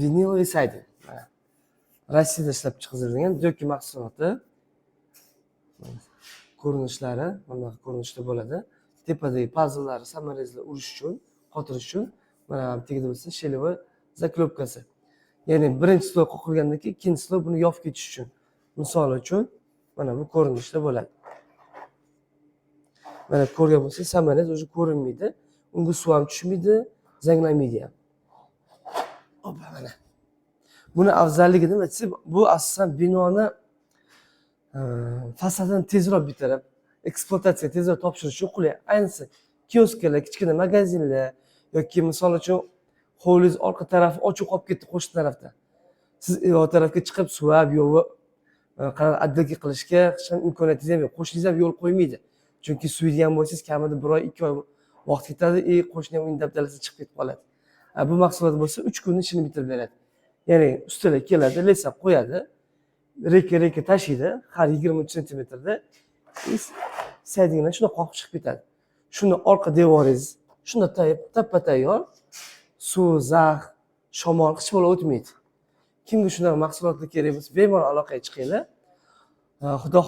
Vinyl recycling. Rossiyada ishlab chiqarilgan do'ki mahsuloti. Ko'rinishlari bunday ko'rinishda bo'ladi. Tepadagi puzzle'larni samarali urish uchun, qotirish uchun mana tegdi bo'lsa, shelvoy zaklopkasi. Ya'ni birinchi slov qoqilgandan keyin ikkinchi slov buni yopib ketish uchun. Misol uchun mana bu ko'rinishda bo'ladi. Mana ko'rgan bo'lsangiz, samolyot o'zi ko'rinmaydi, unga suv ham tushmaydi, zanglamaydi ham. Opa mana. Buni afzalligi nima desa, bu asosan binoni fasadini tezroq bitirib, ekspluatatsiyaga tezroq topshirish uchun qulay. Ayniqsa kiosklar, kichkina magazinlar yoki misol uchun hovlingiz orqa tarafi ochiq qolib ketdi qo'shni tarafda. Siz o tarafga chiqib suvab, yuvib, atdilki qilishga hech qanday imkoniyatingiz ham yo'q. Qo'shningiz ham yo'l qo'ymaydi. Chunki suviydigan bo'lsangiz, kamida 1 oy, 2 oy vaqt ketadi, qo'shni ham uning dabdalasiga chiqib ketib qoladi. Bu mahsulot bo'lsa 3 kunda ishini bitirib beradi. Ya'ni ustalar keladi, lesab qo'yadi, reka tashiydi, har 23 sm-da saydigidan shuni qoqib chiqib ketadi. Shuni orqa devoringiz shunda tappa-tayyor, suv, zax, shamol hech bola o'tmaydi. Kimga shunaqa mahsulotlar kerak bo'lsa, bemalol aloqaga chiqinglar. Xudo